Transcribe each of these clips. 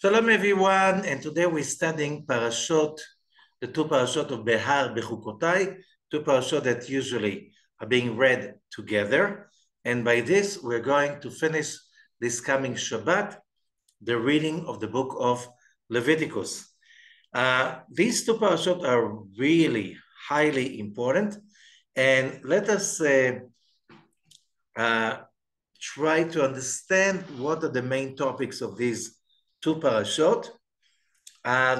Shalom everyone, and today we're studying Parashot, the two Parashot of Behar BeHukotai, two Parashot that usually are being read together. And by this, we're going to finish this coming Shabbat, the reading of the book of Leviticus. These two Parashot are really highly important, and let us try to understand what are the main topics of these two parashot.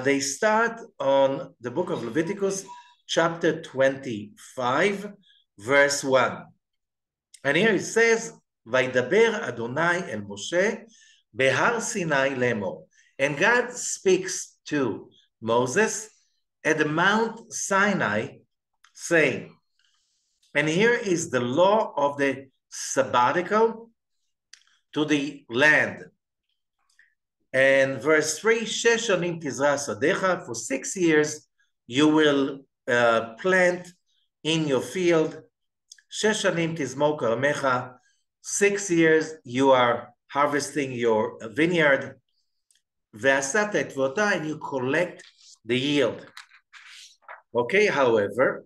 They start on the book of Leviticus, chapter 25, verse 1. And here it says, Vaidaber Adonai el Moshe behar Sinai lemor. And God speaks to Moses at the Mount Sinai, saying, and here is the law of the sabbatical to the land. And verse 3, Shesh shanim tizra sadecha, for 6 years you will plant in your field. Shesh shanim tizmo karamecha, 6 years you are harvesting your vineyard. Ve'asat etvota, and you collect the yield. Okay, however,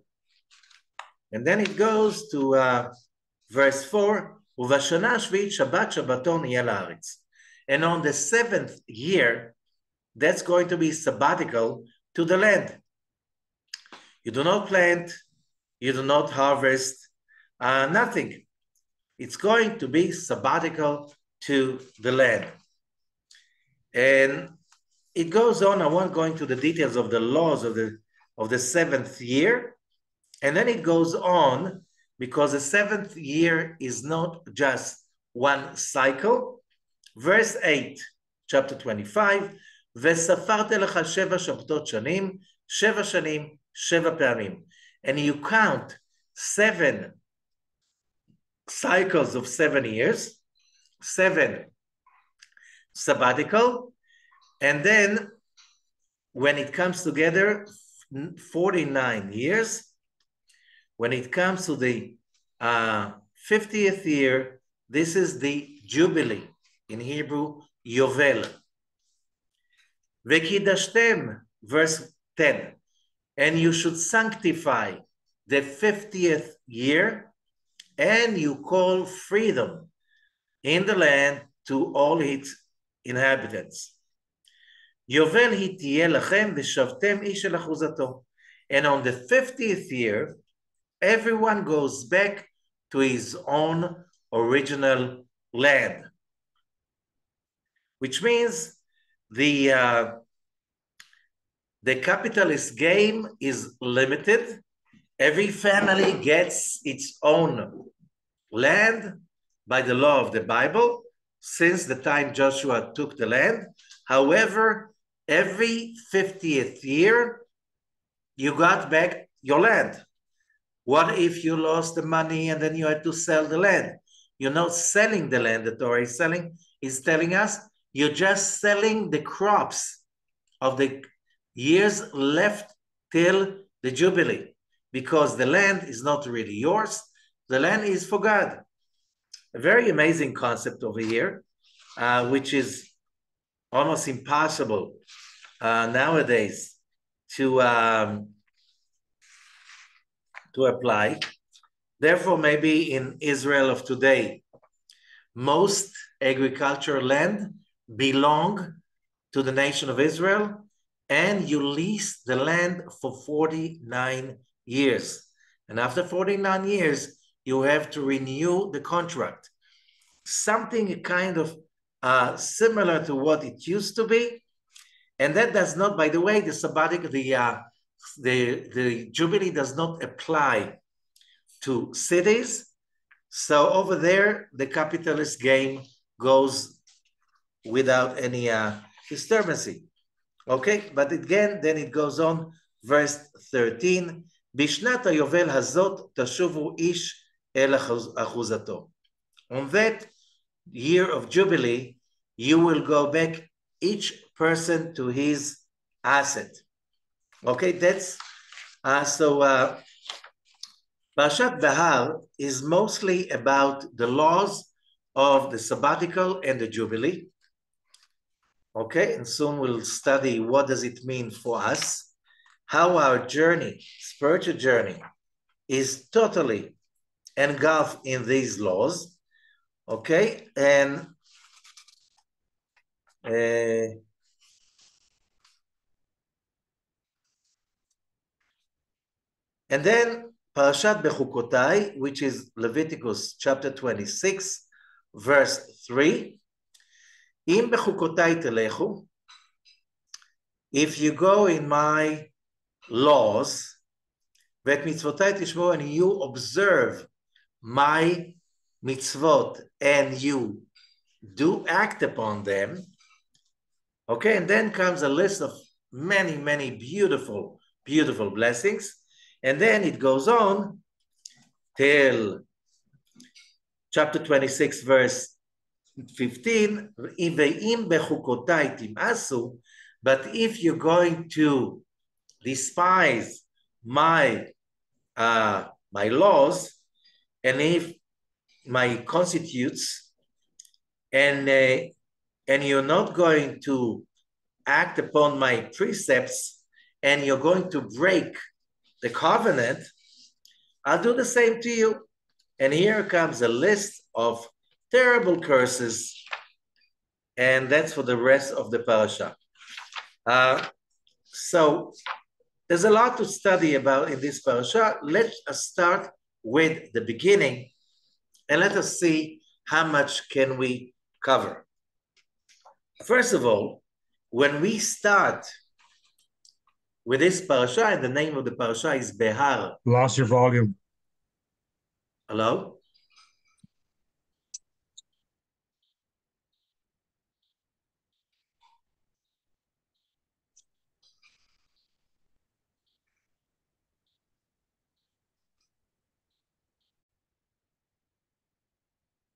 and then it goes to verse 4, Uvashana shvit shabbat shabbaton yeh la'aretz. And on the 7th year, that's going to be sabbatical to the land. You do not plant, you do not harvest, nothing. It's going to be sabbatical to the land. And it goes on. I won't go into the details of the laws of the 7th year. And then it goes on because the 7th year is not just one cycle. Verse 8, chapter 25, וספרת לך 7 שבתות שנים, 7 שנים, 7 פעמים. And you count 7 cycles of 7 years, 7 sabbatical, and then when it comes together, 49 years. When it comes to the 50th year, this is the Jubilee. In Hebrew, Yovel. Vekidashtem, verse 10. And you should sanctify the 50th year, and you call freedom in the land to all its inhabitants. Yovel hitiyeh lachem v'shavtem ish el achuzato. And on the 50th year, everyone goes back to his own original land. Which means the capitalist game is limited. Every family gets its own land by the law of the Bible since the time Joshua took the land. However, every 50th year, you got back your land. What if you lost the money and then you had to sell the land? You're not selling the land. The Torah is telling us, you're just selling the crops of the years left till the Jubilee, because the land is not really yours. The land is for God. A very amazing concept over here, which is almost impossible nowadays to apply. Therefore, maybe in Israel of today, most agricultural land belong to the nation of Israel, and you lease the land for 49 years. And after 49 years, you have to renew the contract. Something kind of similar to what it used to be. And that does not, by the way, the sabbatic, the Jubilee does not apply to cities. So over there, the capitalist game goes without any disturbance. Okay, but again, then it goes on, verse 13, Bishnat hayovel hazot tashuvu ish el achuzato. On that year of Jubilee, you will go back, each person to his asset. Okay, that's, Parashat Behar is mostly about the laws of the sabbatical and the Jubilee. Okay, and soon we'll study what does it mean for us, how our journey, spiritual journey, is totally engulfed in these laws. Okay, and then Parashat BeHukotai, which is Leviticus chapter 26, verse 3. Im bechukotai telechu, if you go in my laws, vet mitzvotai tishmo, and you observe my mitzvot, and you do act upon them, okay, and then comes a list of many, many beautiful, beautiful blessings, and then it goes on till chapter 26, verse 15, but if you're going to despise my my laws, and if my constitutes, and you're not going to act upon my precepts, and you're going to break the covenant, I'll do the same to you. And here comes a list of terrible curses, and that's for the rest of the parasha. So there's a lot to study about in this parasha. Let us start with the beginning, and let us see how much can we cover. First of all, when we start with this parasha, and the name of the parasha is Behar. Lost your volume. Hello?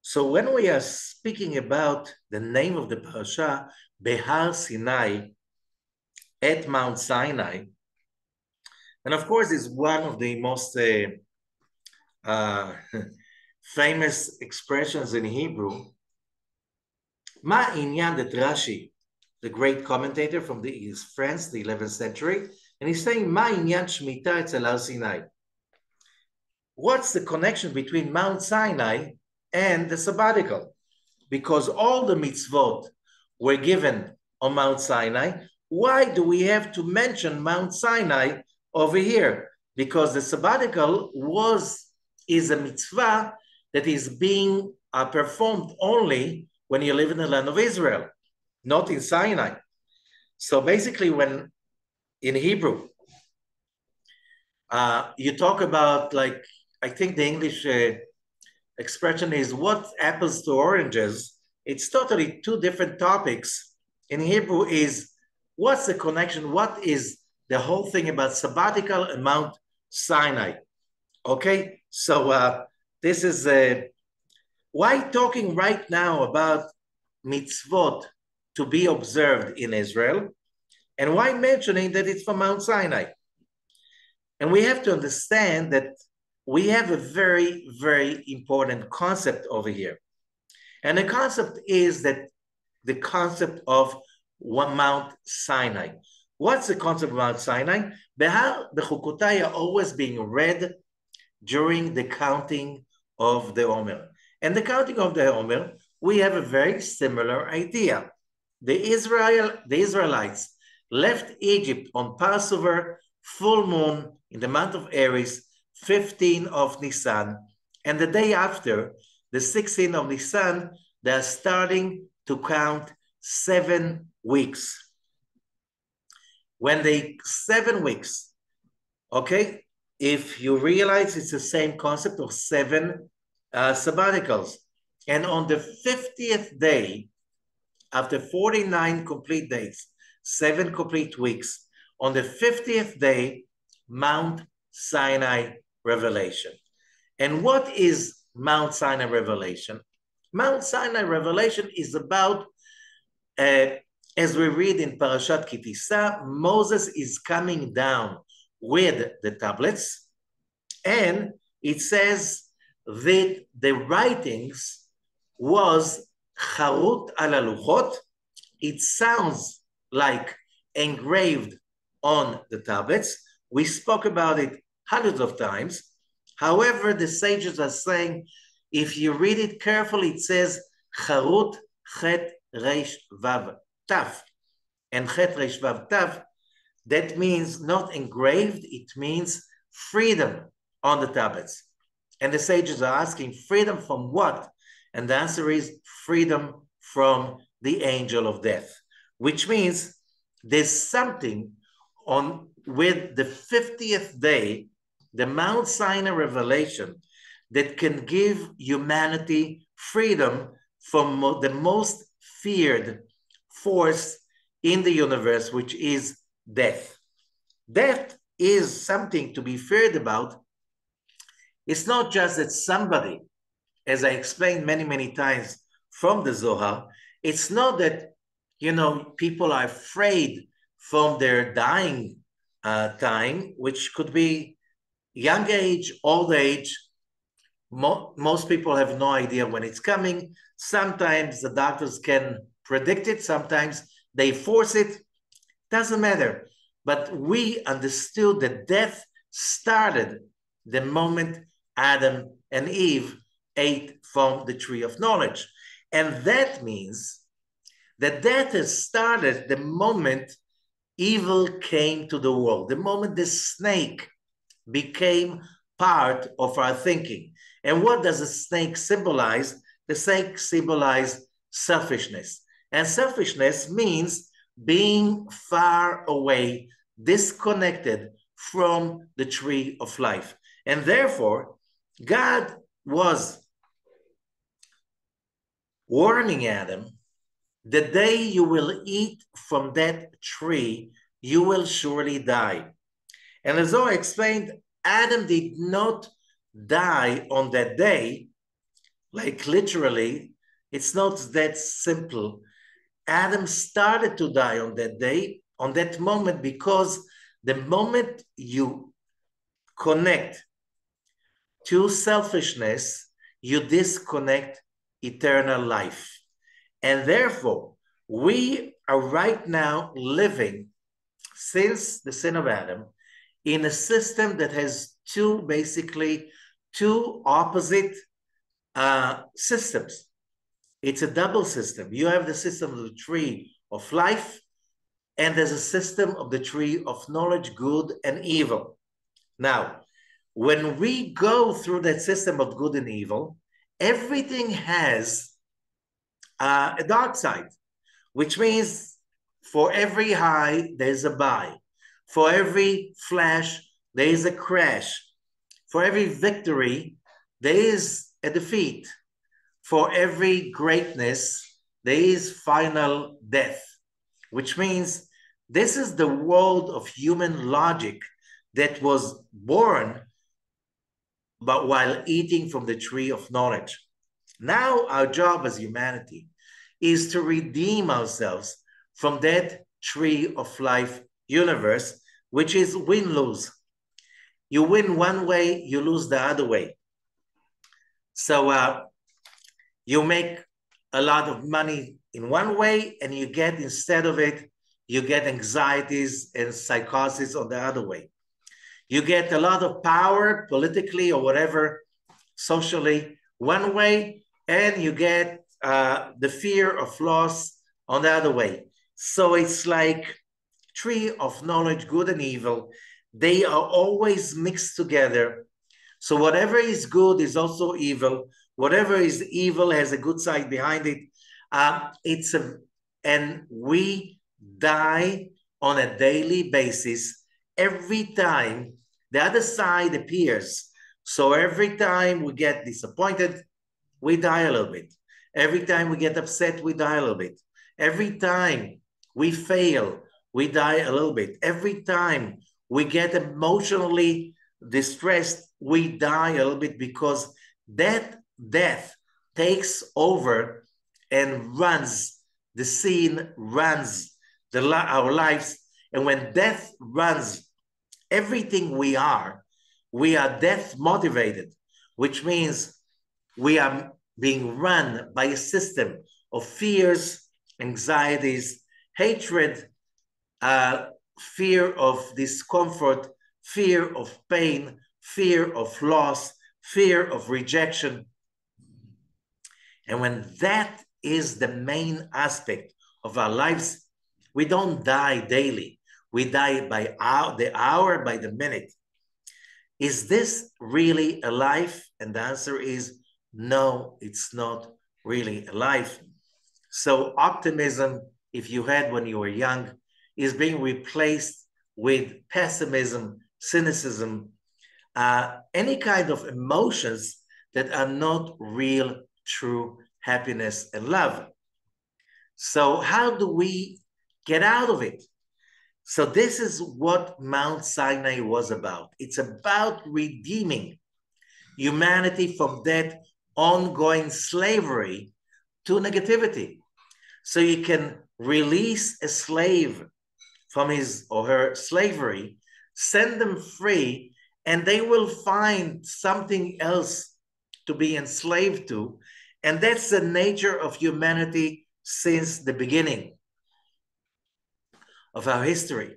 So when we are speaking about the name of the parasha, Behar Sinai, at Mount Sinai, and of course it's one of the most famous expressions in Hebrew. Ma inyan that Rashi, the great commentator from his France, the 11th century, and he's saying, Ma inyan shmita etzel Har Sinai. What's the connection between Mount Sinai and the sabbatical? Because all the mitzvot were given on Mount Sinai. Why do we have to mention Mount Sinai over here? Because the sabbatical is a mitzvah that is being performed only when you live in the land of Israel, not in Sinai. So basically, when in Hebrew, you talk about, like, I think the English expression is what apples to oranges. It's totally two different topics. In Hebrew is what's the connection? What is the whole thing about sabbatical and Mount Sinai? Okay, so this is why talking right now about mitzvot to be observed in Israel, and why mentioning that it's from Mount Sinai? And we have to understand that we have a very, very important concept over here. And the concept is that the concept of Mount Sinai. What's the concept of Mount Sinai? Behar BeHukotai are always being read during the counting of the Omer. And the counting of the Omer, we have a very similar idea. The Israelites left Egypt on Passover, full moon in the month of Aries, 15 of Nisan, and the day after, the 16th of Nisan, they're starting to count 7 weeks. When 7 weeks, okay, if you realize it's the same concept of 7 sabbaticals, and on the 50th day, after 49 complete days, 7 complete weeks, on the 50th day, Mount Sinai revelation. And what is Mount Sinai revelation? Mount Sinai revelation is about, as we read in Parashat Kitisa, Moses is coming down with the tablets, and it says that the writings was charut al haluchot, it sounds like engraved on the tablets. We spoke about it hundreds of times. However, the sages are saying, if you read it carefully, it says, Charut Chet Reish Vav Tav. And Chet Reish Vav Tav, that means not engraved, it means freedom on the tablets. And the sages are asking, freedom from what? And the answer is freedom from the angel of death, which means there's something on with the 50th day, the Mount Sinai revelation, that can give humanity freedom from the most feared force in the universe, which is death. Death is something to be feared about. It's not just that somebody, as I explained many, many times from the Zohar, it's not that, people are afraid from their dying time, which could be young age, old age. Most people have no idea when it's coming. Sometimes the doctors can predict it. Sometimes they force it. Doesn't matter. But we understood that death started the moment Adam and Eve ate from the tree of knowledge. And that means that death has started the moment evil came to the world, the moment the snake became part of our thinking. And what does a snake symbolize? The snake symbolizes selfishness. And selfishness means being far away, disconnected from the tree of life. And therefore, God was warning Adam, the day you will eat from that tree, you will surely die. And as I explained, Adam did not die on that day, like literally, it's not that simple. Adam started to die on that day, on that moment, because the moment you connect to selfishness, you disconnect eternal life. And therefore, we are right now living, since the sin of Adam, in a system that has two opposite systems. It's a double system. You have the system of the tree of life, and there's a system of the tree of knowledge, good and evil. Now, when we go through that system of good and evil, everything has a dark side, which means for every high, there's a buy. For every flash, there is a crash. For every victory, there is a defeat. For every greatness, there is final death, which means this is the world of human logic that was born but while eating from the tree of knowledge. Now our job as humanity is to redeem ourselves from that tree of life universe, which is win-lose. You win one way, you lose the other way. So you make a lot of money in one way, and you get, instead of it, you get anxieties and psychosis on the other way. You get a lot of power politically or whatever, socially, one way, and you get the fear of loss on the other way. So it's like tree of knowledge, good and evil. They are always mixed together. So whatever is good is also evil. Whatever is evil has a good side behind it. And we die on a daily basis every time the other side appears. So every time we get disappointed, we die a little bit. Every time we get upset, we die a little bit. Every time we fail, we die a little bit. Every time we get emotionally distressed, we die a little bit, because that death takes over and runs the scene, runs our lives. And when death runs everything we are death motivated, which means we are being run by a system of fears anxieties, hatred, fear of discomfort, fear of pain, fear of loss, fear of rejection. And when that is the main aspect of our lives, we don't die daily. We die by the hour, by the minute. Is this really a life? And the answer is no, it's not really a life. So optimism, if you had when you were young, is being replaced with pessimism, cynicism, any kind of emotions that are not real, true happiness and love. So how do we get out of it? So this is what Mount Sinai was about. It's about redeeming humanity from that ongoing slavery to negativity. So you can release a slave from his or her slavery, send them free, and they will find something else to be enslaved to. And that's the nature of humanity since the beginning of our history.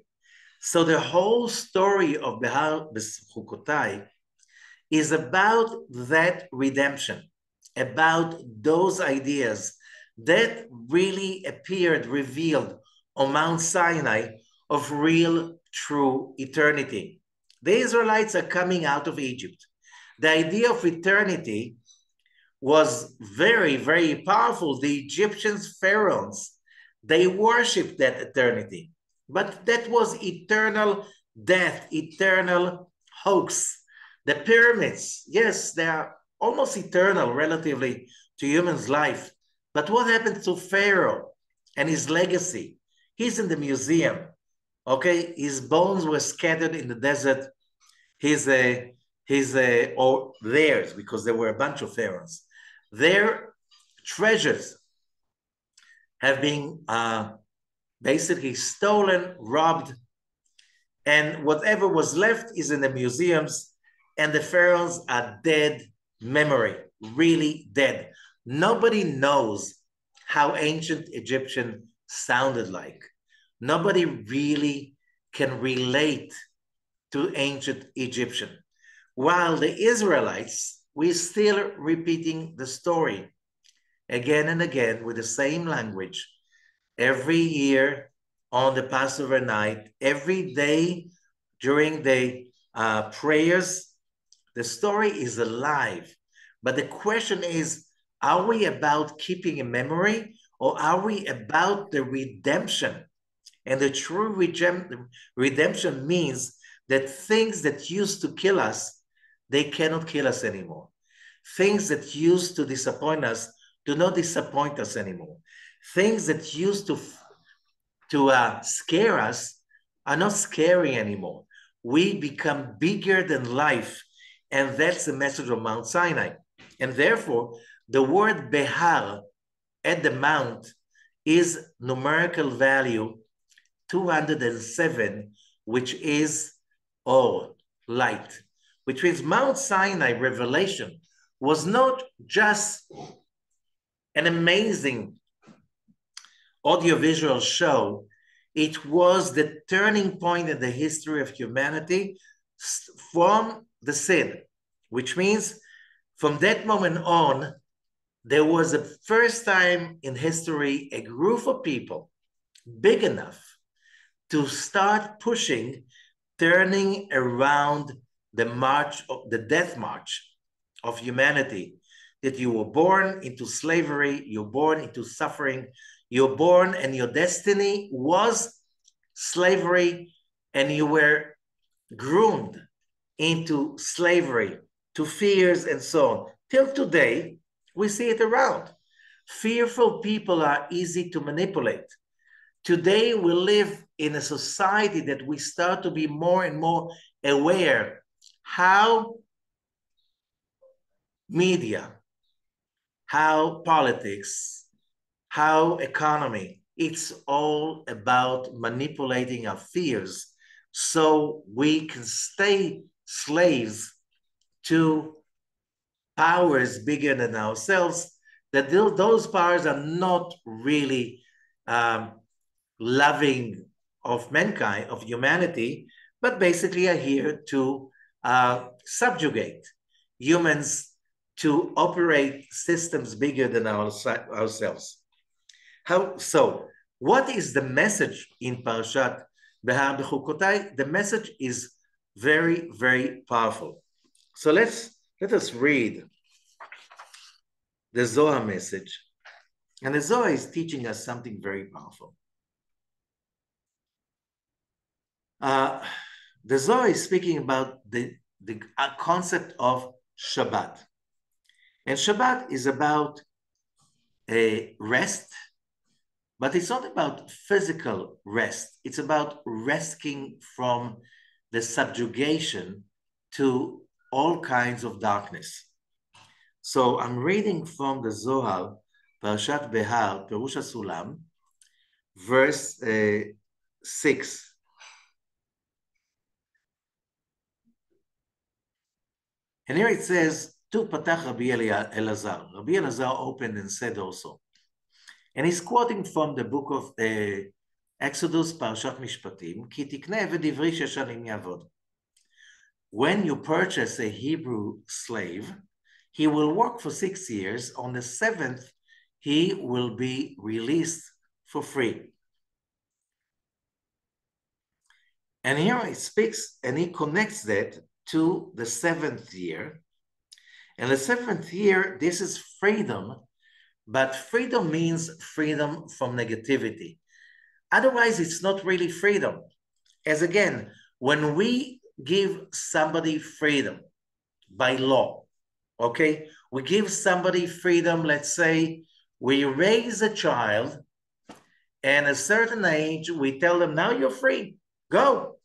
So the whole story of BeHar-BeHukotai is about that redemption, about those ideas that really appeared, revealed on Mount Sinai of real, true eternity. The Israelites are coming out of Egypt. The idea of eternity was very, very powerful. The Egyptians, pharaohs, they worshipped that eternity. But that was eternal death, eternal hoax. The pyramids, yes, they are almost eternal relatively to human's life. But what happened to Pharaoh and his legacy? He's in the museum, okay? His bones were scattered in the desert. Or theirs, because there were a bunch of pharaohs. Their treasures have been basically stolen, robbed, and whatever was left is in the museums, and the pharaohs are dead memory, really dead. Nobody knows how ancient Egyptian sounded like. Nobody really can relate to ancient Egyptian. While the Israelites, we're still repeating the story again and again with the same language. Every year on the Passover night, every day during the prayers, the story is alive. But the question is, are we about keeping a memory, or are we about the redemption? And the true redemption means that things that used to kill us, they cannot kill us anymore. Things that used to disappoint us do not disappoint us anymore. Things that used to scare us are not scary anymore. We become bigger than life. And that's the message of Mount Sinai. And therefore, the word Behar at the mount is numerical value 207, which is or light, which means Mount Sinai revelation was not just an amazing audiovisual show. It was the turning point in the history of humanity from the sin, which means from that moment on, there was a first time in history a group of people big enough to start pushing, turning around the march of the death march of humanity, that you were born into slavery, you're born into suffering, you're born and your destiny was slavery, and you were groomed into slavery, to fears and so on. Till today, we see it around. Fearful people are easy to manipulate. Today, we live in a society that we start to be more and more aware how media, how politics, how economy, it's all about manipulating our fears so we can stay slaves to powers bigger than ourselves, that those powers are not really loving of mankind, of humanity, but basically are here to subjugate humans, to operate systems bigger than ourselves. So, what is the message in Parashat BeHar-BeHukotai? The message is very, very powerful. So let us read the Zohar message. And the Zohar is teaching us something very powerful. The Zohar is speaking about the concept of Shabbat. And Shabbat is about a rest, but it's not about physical rest. It's about resting from the subjugation to all kinds of darkness. So I'm reading from the Zohar, Parashat Behar, Perush HaSulam, verse 6. And here it says, Tu patach Rabbi Elazar. Rabbi Elazar opened and said also. And he's quoting from the book of Exodus, Parashat Mishpatim, Ki tikneh eved ivri sheshanim yavod. When you purchase a Hebrew slave, he will work for 6 years. On the 7th, he will be released for free. And here he speaks and he connects that to the 7th year. And the 7th year, this is freedom, but freedom means freedom from negativity. Otherwise, it's not really freedom. As again, when we give somebody freedom by law, okay, we give somebody freedom, let's say we raise a child and at a certain age, we tell them, now you're free, go.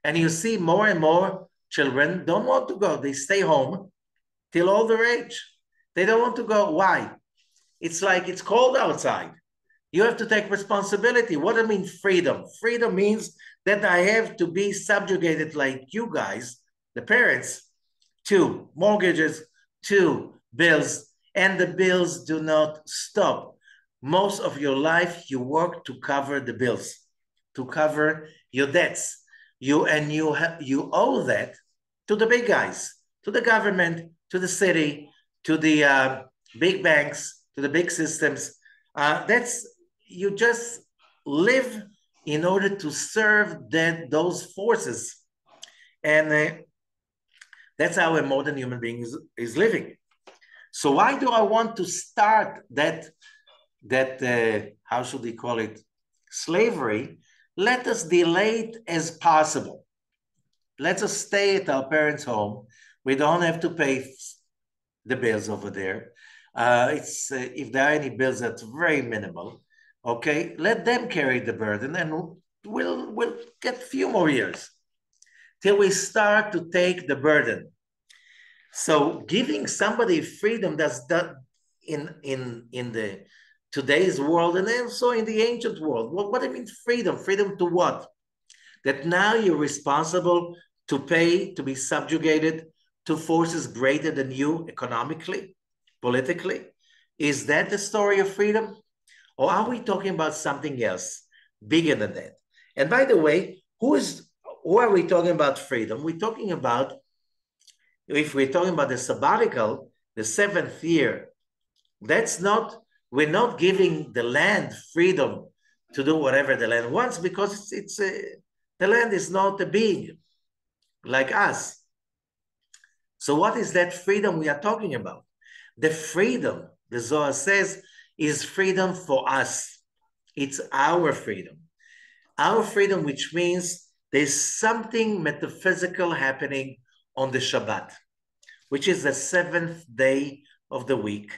And you see more and more children don't want to go. They stay home till older age. They don't want to go. Why? It's like it's cold outside. You have to take responsibility. What do I mean freedom? Freedom means that I have to be subjugated like you guys, the parents, to mortgages, to bills, and the bills do not stop. Most of your life, you work to cover the bills, to cover your debts. You owe that to the big guys, to the government, to the city, to the big banks, to the big systems. You just live in order to serve those forces. And that's how a modern human being is living. So why do I want to start that how should we call it, slavery? Let us delay it as possible. Let us stay at our parents' home. We don't have to pay the bills over there. If there are any bills, that's very minimal. Okay, let them carry the burden, and we'll get a few more years till we start to take the burden. So giving somebody freedom does that in the today's world and also in the ancient world. What do you mean freedom? Freedom to what? That now you're responsible to pay, to be subjugated to forces greater than you economically, politically? Is that the story of freedom? Or are we talking about something else, bigger than that? And by the way, who are we talking about freedom? We're talking about, if we're talking about the sabbatical, the 7th year, we're not giving the land freedom to do whatever the land wants, because the land is not a being like us. So what is that freedom we are talking about? The freedom, the Zohar says, is freedom for us. It's our freedom. Our freedom, which means there's something metaphysical happening on the Shabbat, which is the 7th day of the week,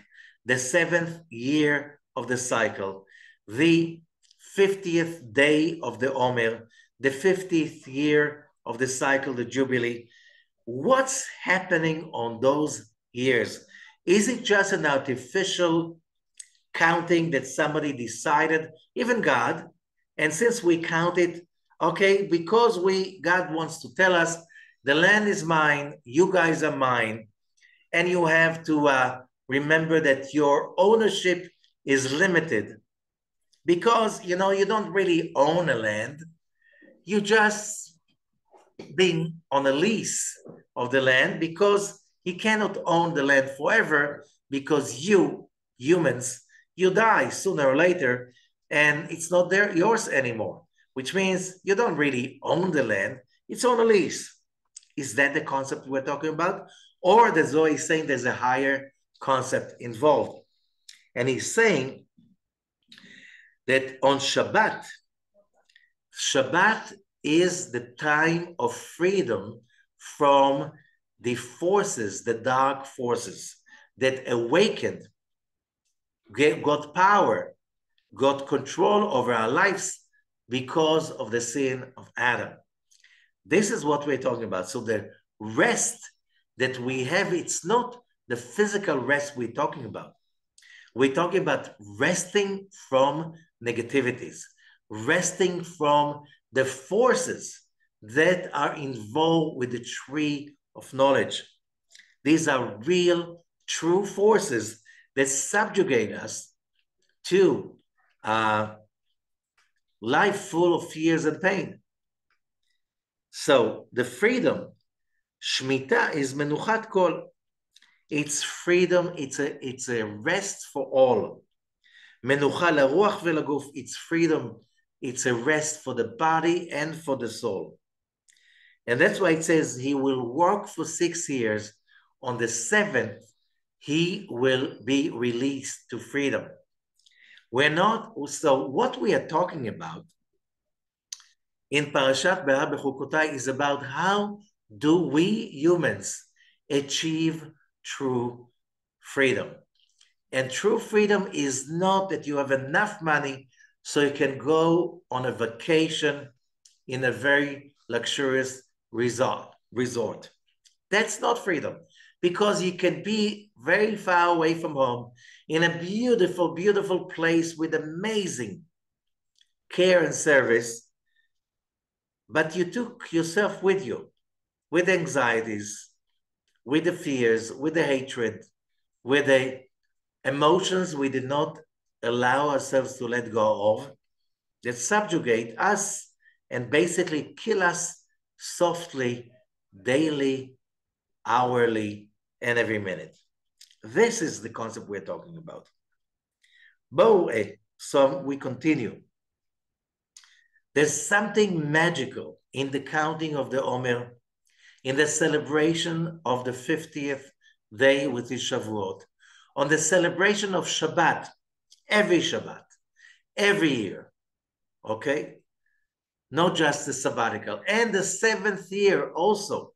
the 7th year of the cycle, the 50th day of the Omer, the 50th year of the cycle, the Jubilee. What's happening on those years? Is it just an artificial counting that somebody decided, even God, and since we count it, okay, because God wants to tell us, the land is mine, you guys are mine, and you have to remember that your ownership is limited because, you don't really own a land. You just being on a lease of the land because he cannot own the land forever because you, humans, you die sooner or later and it's not yours anymore, which means you don't really own the land. It's on a lease. Is that the concept we're talking about? Or the Zohar is saying there's a higher concept involved. And he's saying that on Shabbat is the time of freedom from the forces, the dark forces that awakened, got power, got control over our lives because of the sin of Adam. This is what we're talking about. So the rest that we have, it's not the physical rest we're talking about. We're talking about resting from negativities, resting from the forces that are involved with the tree of knowledge. These are real, true forces that subjugate us to life full of fears and pain. So the freedom, Shemitah, is menuchat kol. It's freedom, it's a rest for all. Menucha laruach velaguf, it's freedom, it's a rest for the body and for the soul. And that's why it says he will work for 6 years. On the 7th, he will be released to freedom. So what we are talking about in Parashat BeHar-BeHukotai is about how do we humans achieve true freedom. And true freedom is not that you have enough money so you can go on a vacation in a very luxurious resort. That's not freedom, because you can be very far away from home in a beautiful, beautiful place with amazing care and service, but you took yourself with you, with anxieties, with the fears, with the hatred, with the emotions we did not allow ourselves to let go of, that subjugate us and basically kill us softly, daily, hourly, and every minute. This is the concept we're talking about. So we continue. There's something magical in the counting of the Omer, in the celebration of the 50th day with the Shavuot, on the celebration of Shabbat, every year, okay? Not just the sabbatical, and the 7th year also.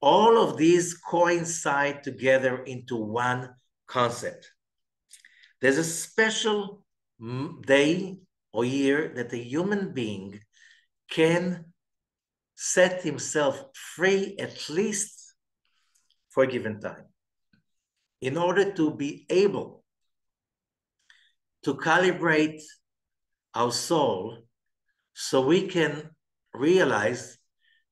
All of these coincide together into one concept. There's a special day or year that a human being can set himself free, at least for a given time, in order to be able to calibrate our soul so we can realize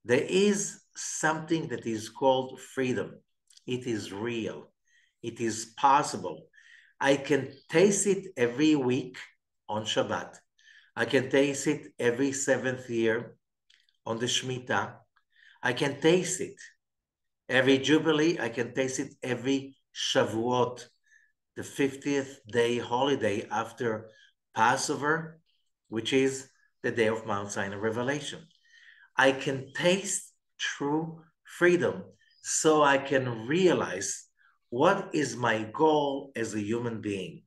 there is something that is called freedom. It is real. It is possible. I can taste it every week on Shabbat. I can taste it every 7th year on the Shemitah. I can taste it every Jubilee. I can taste it every Shavuot, the 50th day holiday after Passover, which is the day of Mount Sinai revelation. I can taste true freedom so I can realize what is my goal as a human being.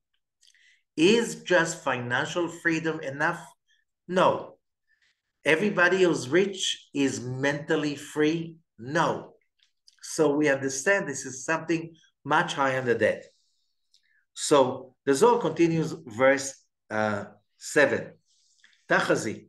Is just financial freedom enough? No. Everybody who's rich is mentally free? No. So we understand this is something much higher than that. So the Zohar continues, verse 7. Tachazi.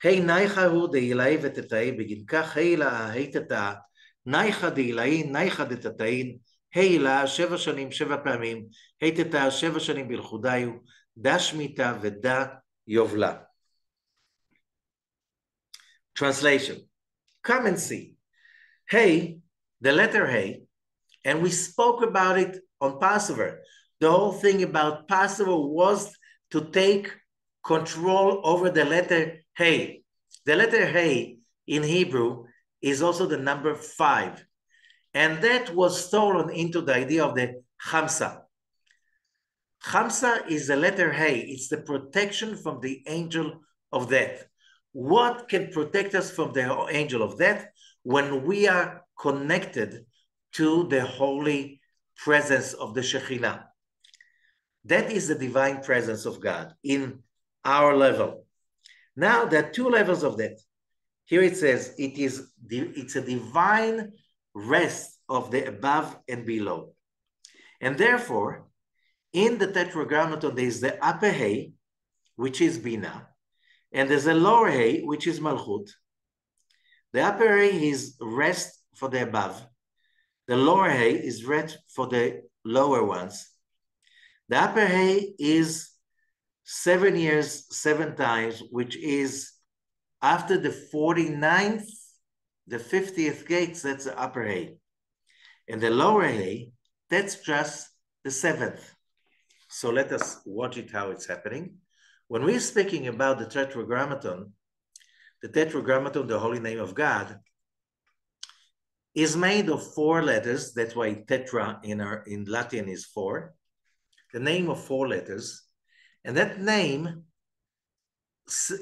Hey naicha hu deilai vetetai begin kach heila heitata naicha deilai naicha detatain heila 7 shanim 7 פעמים heitata 7 shanim bilchudayu da shmita veda yovla. Translation. Come and see. Hey, the letter Hey, and we spoke about it on Passover. The whole thing about Passover was to take control over the letter Hey. The letter Hey in Hebrew is also the number 5. And that was stolen into the idea of the Hamsa. Hamsa is the letter Hey. It's the protection from the angel of death. What can protect us from the angel of death? When we are connected to the holy presence of the Shekhinah. That is the divine presence of God in our level. Now, there are 2 levels of that. Here it says it's a divine rest of the above and below. And therefore, in the Tetragrammaton, there is the upper Hey, which is Bina, and there's a lower Hey, which is Malchut. The upper Hey is rest for the above. The lower Hey is rest for the lower ones. The upper Hey is 7 years, 7 times, which is after the 49th, the 50th gates, that's the upper Hey. And the lower Hey, that's just the 7th. So let us watch it how it's happening. When we're speaking about the Tetragrammaton, the holy name of God, is made of 4 letters. That's why tetra in Latin is 4. The name of 4 letters. And that name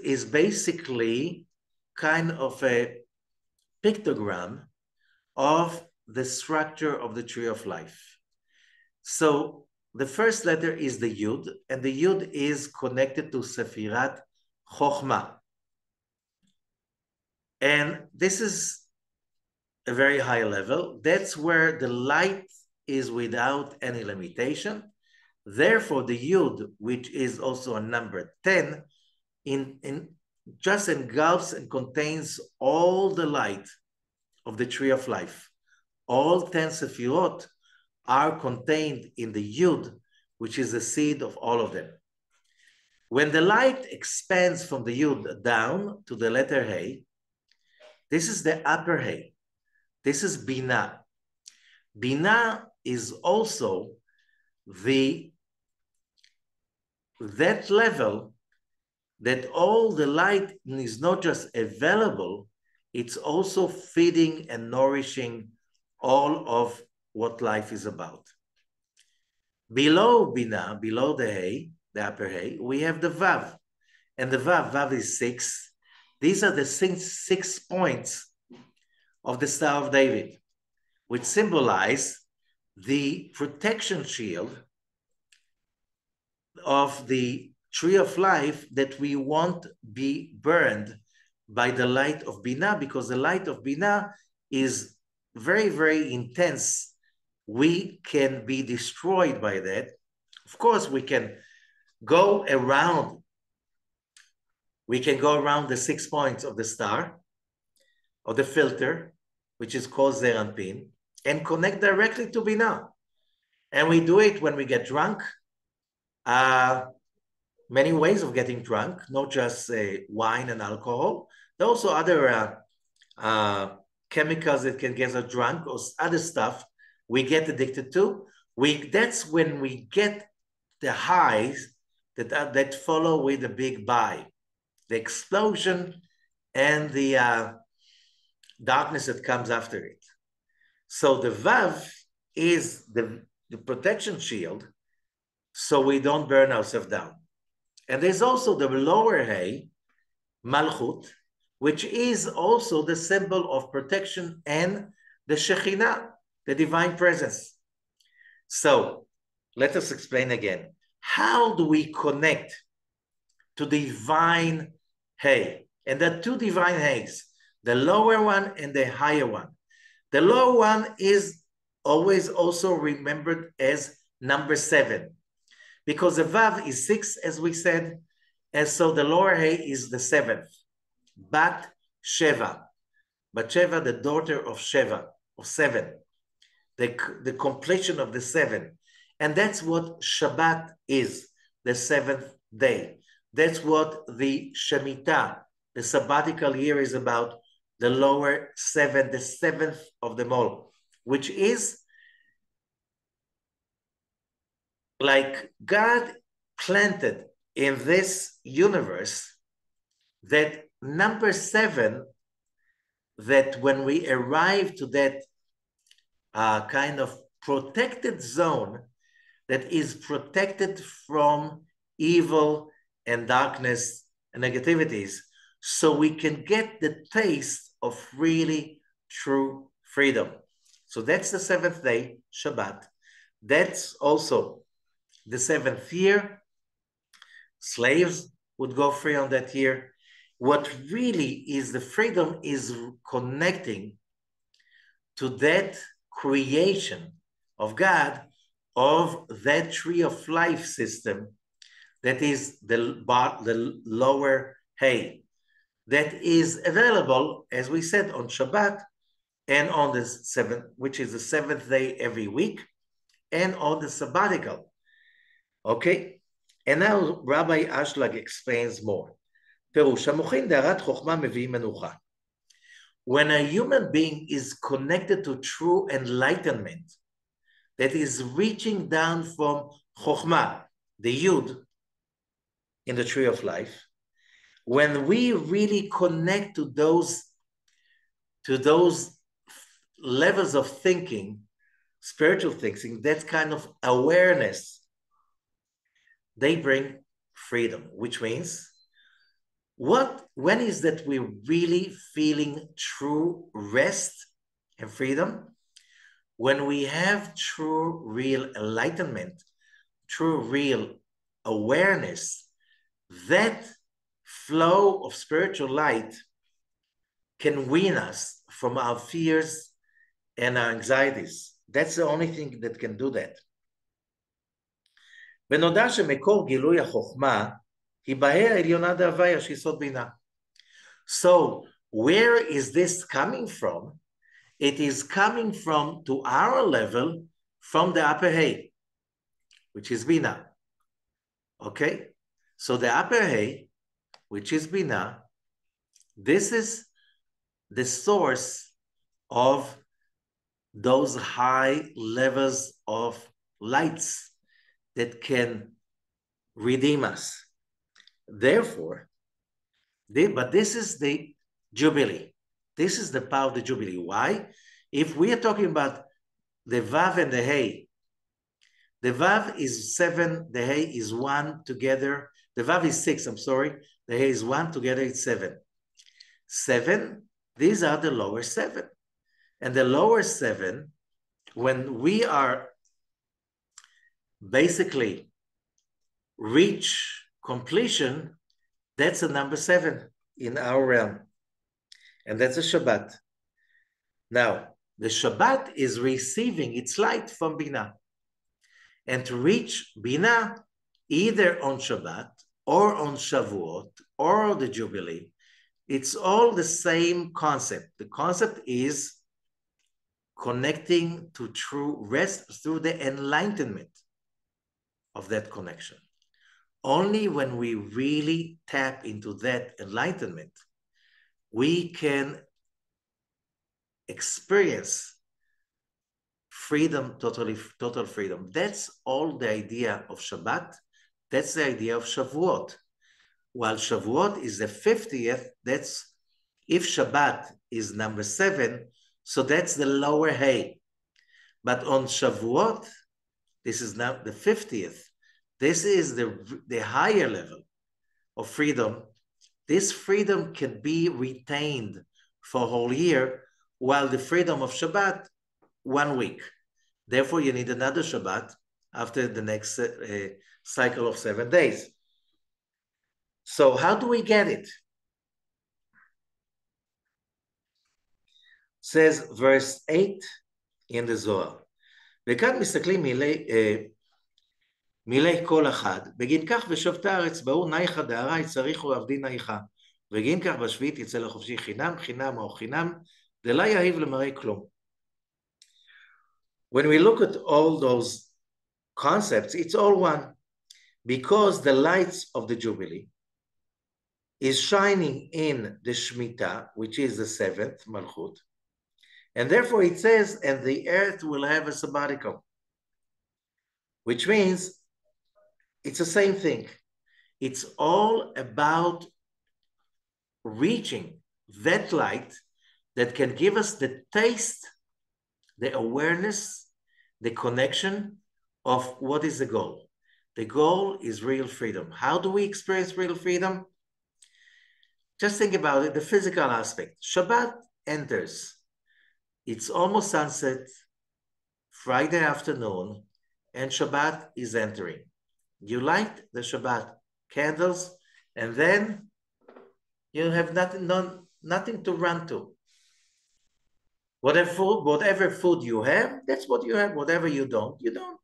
is basically kind of a pictogram of the structure of the tree of life. So the first letter is the Yud, and the Yud is connected to Sefirat Chochmah. And this is a very high level. That's where the light is without any limitation. Therefore, the Yud, which is also a number 10, just engulfs and contains all the light of the tree of life. All 10 Sefirot are contained in the Yud, which is the seed of all of them. When the light expands from the Yud down to the letter Hey, this is the upper Hey. This is Bina. Bina is also that level that all the light is not just available, it's also feeding and nourishing all of what life is about. Below Bina, below the Hey, the upper Hey, we have the Vav. And the Vav is 6. These are the 6 points of the Star of David, which symbolize the protection shield of the tree of life that we won't be burned by the light of Bina, because the light of Bina is very, very intense. We can be destroyed by that. Of course, we can go around. We can go around the 6 points of the star, or the filter, which is called Zeir Anpin, and connect directly to Bina. And we do it when we get drunk. Many ways of getting drunk, not just wine and alcohol. There are also other chemicals that can get us drunk, or other stuff we get addicted to. That's when we get the highs that follow with the big buy, the explosion and the darkness that comes after it. So the Vav is the protection shield, so we don't burn ourselves down. And there's also the lower Hey, Malchut, which is also the symbol of protection and the Shekhinah, the divine presence. So let us explain again. How do we connect to the divine Hey? And there are 2 divine Heys, the lower one and the higher one. The lower one is always also remembered as number 7, because the Vav is 6, as we said, and so the lower Hey is the 7th. Bat Sheva. Bat Sheva, the daughter of Sheva, of 7. The completion of the 7. And that's what Shabbat is, the 7th day. That's what the Shemitah, the sabbatical year, is about, the lower 7, the 7th of them all, which is like God planted in this universe that number 7, that when we arrive to that kind of protected zone that is protected from evil and darkness and negativities, so we can get the taste of really true freedom. So that's the 7th day, Shabbat. That's also the 7th year. Slaves would go free on that year. What really is the freedom is connecting to that creation of God, of that tree of life system that is the lower hay, that is available, as we said, on Shabbat and on the 7th, which is the 7th day every week, and on the sabbatical. Okay? And now Rabbi Ashlag explains more. פירוש, המוחין דהרת חוכמה מביאים מנוחה. When a human being is connected to true enlightenment, that is reaching down from Chokhmah, the Yud, in the tree of life, when we really connect to those levels of thinking, spiritual thinking, that kind of awareness, they bring freedom, which means, when is that we're really feeling true rest and freedom? When we have true, real enlightenment, true, real awareness, that flow of spiritual light can wean us from our fears and our anxieties. That's the only thing that can do that. ונודע שמקור גילוי החוכמה היא בה"א העליונה דהוויה שהיא סוד בינה. So, where is this coming from? It is coming from, to our level, from the upper hay, which is Bina. Okay? So the upper hay, which is Bina, this is the source of those high levels of lights that can redeem us. Therefore, but this is the Jubilee. This is the power of the Jubilee. Why? If we are talking about the Vav and the Hey, the Vav is 7, the Hey is 1 together. The Vav is 6, I'm sorry. The Hey is 1 together, it's 7. 7, these are the lower 7. And the lower 7, when we are basically reach completion, that's the number 7 in our realm. And that's a Shabbat. Now, the Shabbat is receiving its light from Bina. And to reach Bina, either on Shabbat or on Shavuot or the Jubilee, it's all the same concept. The concept is connecting to true rest through the enlightenment of that connection. Only when we really tap into that enlightenment, we can experience freedom, total freedom. That's all the idea of Shabbat. That's the idea of Shavuot. While Shavuot is the 50th, that's, if Shabbat is number 7, so that's the lower hay. But on Shavuot, this is now the 50th. This is the higher level of freedom. This freedom can be retained for a whole year, while the freedom of Shabbat, 1 week. Therefore, you need another Shabbat after the next cycle of 7 days. So how do we get it? Says verse 8 in the Zohar. וכאן מסתכלים מילי כל אחד, בגין כך ושבת הארץ באו נייחה דהרה יצריכו עבדי נייחה, בגין כך בשביעית יצא לחופשי חינם, חינם או חינם, דלה יהיב למראה כלום. When we look at all those concepts, it's all one, because the lights of the Jubilee is shining in the Shemitah, which is the 7th, Malchut, and therefore it says, and the earth will have a sabbatical, which means it's the same thing. It's all about reaching that light that can give us the taste, the awareness, the connection of what is the goal. The goal is real freedom. How do we experience real freedom? Just think about it, the physical aspect. Shabbat enters. It's almost sunset, Friday afternoon, and Shabbat is entering. You light the Shabbat candles, and then you have nothing to run to. Whatever food you have, that's what you have. Whatever you don't, you don't.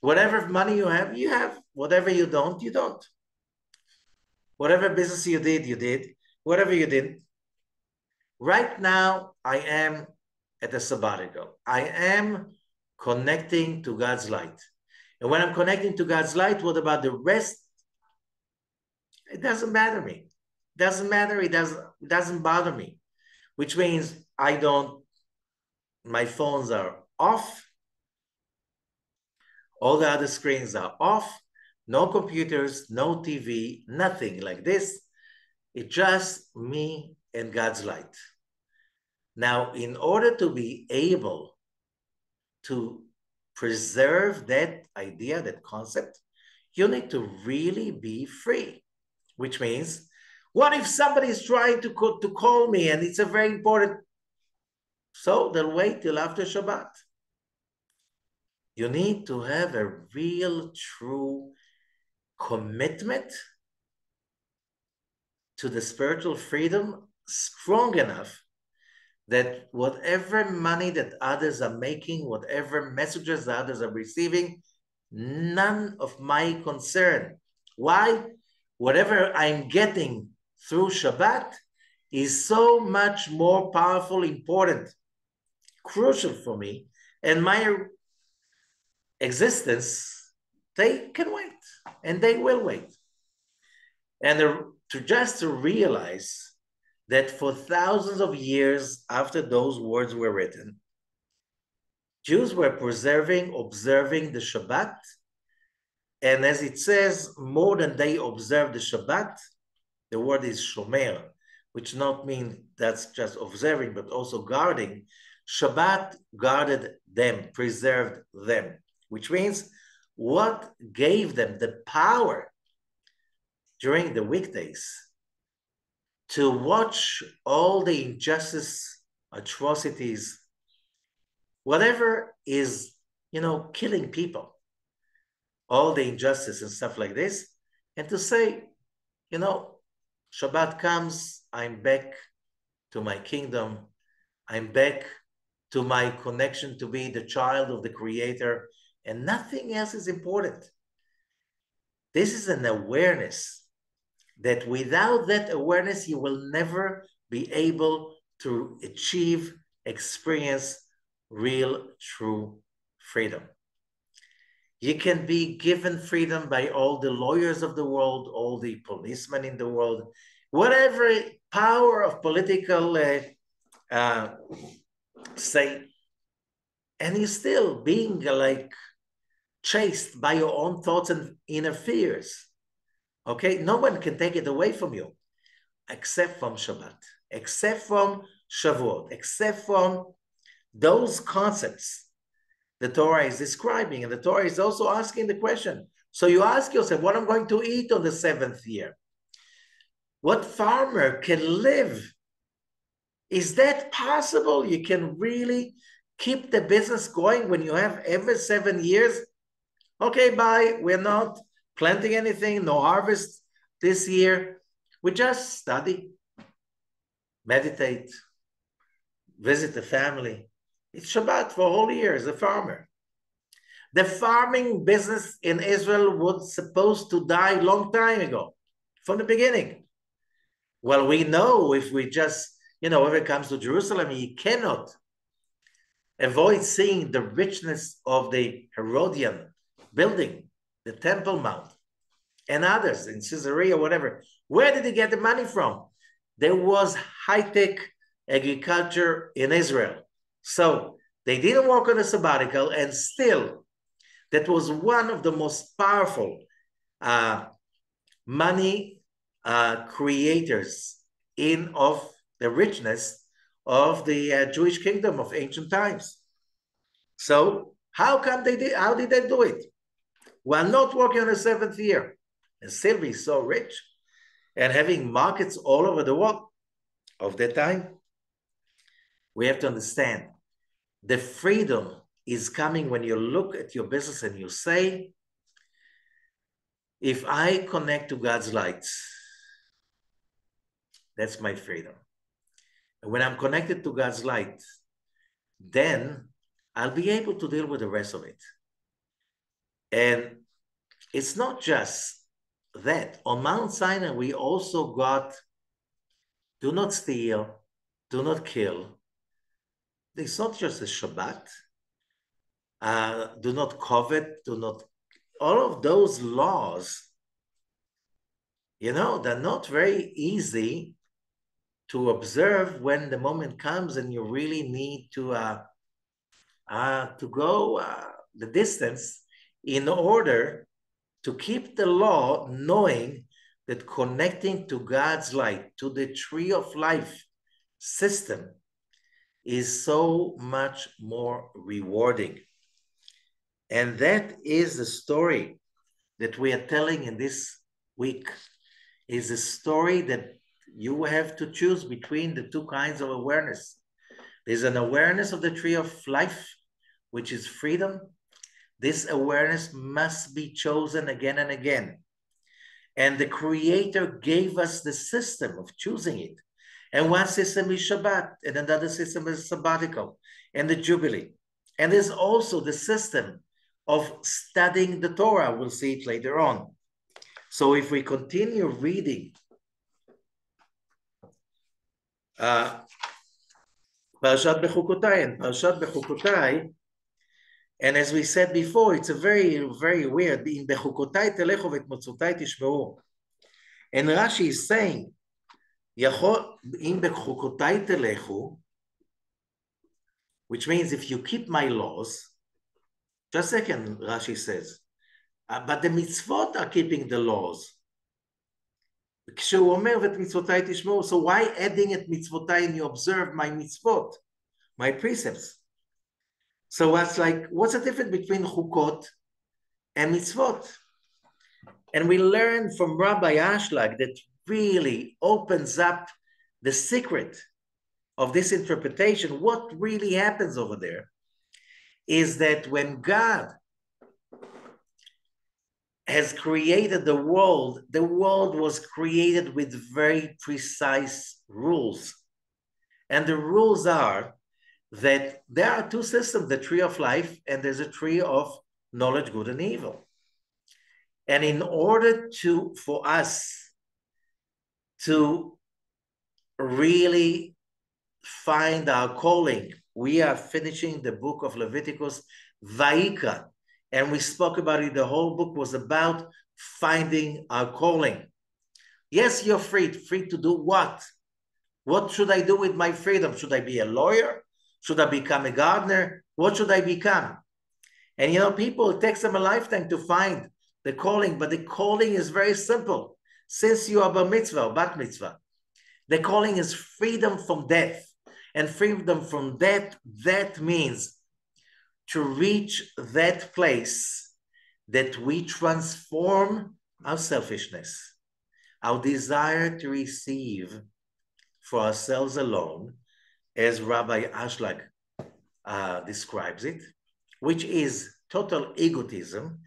Whatever money you have, you have. Whatever you don't, you don't. Whatever business you did, you did. Whatever you didn't. Right now, I am at a sabbatical. I am connecting to God's light. And when I'm connecting to God's light, what about the rest? It doesn't matter me. It doesn't matter. It doesn't bother me. Which means my phones are off. All the other screens are off. No computers, no TV, nothing like this. It's just me and God's light. Now, in order to be able to preserve that idea, that concept, you need to really be free, which means, what if somebody is trying to call me and it's a very important, so they'll wait till after Shabbat. You need to have a real, true commitment to the spiritual freedom strong enough that whatever money that others are making, whatever messages that others are receiving, none of my concern. Why? Whatever I'm getting through Shabbat is so much more powerful, important, crucial for me, and my existence, they can wait, and they will wait. And to realize that for thousands of years after those words were written, Jews were observing the Shabbat, and as it says, more than they observed the Shabbat, the word is shomer, which not mean that's just observing, but also guarding. Shabbat guarded them, preserved them, which means what gave them the power during the weekdays to watch all the injustice, atrocities, whatever is, killing people, all the injustice and stuff like this, and to say, Shabbat comes, I'm back to my kingdom, I'm back to my connection to be the child of the Creator, and nothing else is important. This is an awareness that without that awareness, you will never be able to experience real, true freedom. You can be given freedom by all the lawyers of the world, all the policemen in the world, whatever power of political say, and you're still being chased by your own thoughts and inner fears. Okay, no one can take it away from you, except from Shabbat, except from Shavuot, except from those concepts the Torah is describing. And the Torah is also asking the question. So you ask yourself, what I'm going to eat on the 7th year? What farmer can live? Is that possible? You can really keep the business going when you have every 7 years? Okay, bye, we're not planting anything, no harvest this year. We just study, meditate, visit the family. It's Shabbat for a whole year as a farmer. The farming business in Israel was supposed to die a long time ago, from the beginning. Well, we know if we just, if it comes to Jerusalem, you cannot avoid seeing the richness of the Herodian building, the Temple Mount, and others in Caesarea, whatever. Where did they get the money from? There was high-tech agriculture in Israel. So they didn't work on a sabbatical, and still, that was one of the most powerful money creators of the richness of the Jewish kingdom of ancient times. So how did they do it? While not working on the seventh year and still be so rich and having markets all over the world of that time? We have to understand the freedom is coming when you look at your business and you say, if I connect to God's light, that's my freedom. And when I'm connected to God's light, then I'll be able to deal with the rest of it. And it's not just that. On Mount Sinai, we also got, do not steal, do not kill. It's not just a Shabbat. Do not covet, do not, all of those laws, they're not very easy to observe when the moment comes and you really need to go the distance in order to keep the law, knowing that connecting to God's light, to the tree of life system, is so much more rewarding. And that is the story that we are telling in this week, is a story that you have to choose between the two kinds of awareness. There's an awareness of the tree of life, which is freedom. This awareness must be chosen again and again. And the Creator gave us the system of choosing it. And one system is Shabbat, and another system is sabbatical, and the Jubilee. And there's also the system of studying the Torah. We'll see it later on. So if we continue reading Parashat BeHukotai and Parashat BeHukotai, and as we said before, it's a very, very weird. In BeHukotai telechu v'etmotzotai tishmeu. And Rashi is saying, in BeHukotai telechu, which means if you keep my laws, just a second, Rashi says, but the mitzvot are keeping the laws. So why adding it mitzvotai and you observe my mitzvot, my precepts? So what's the difference between chukot and mitzvot? And we learn from Rabbi Ashlag that really opens up the secret of this interpretation. What really happens over there is that when God has created the world was created with very precise rules. And the rules are that there are two systems, the tree of life, and there's a tree of knowledge, good and evil. And in order for us to really find our calling, we are finishing the book of Leviticus, Vayikra. And we spoke about it. The whole book was about finding our calling. Yes, you're free to do what? What should I do with my freedom? Should I be a lawyer? Should I become a gardener? What should I become? And people, it takes them a lifetime to find the calling, but the calling is very simple. Since you are bar mitzvah or bat mitzvah, the calling is freedom from death. And freedom from death, that means to reach that place that we transform our selfishness, our desire to receive for ourselves alone, as Rabbi Ashlag describes it, which is total egotism,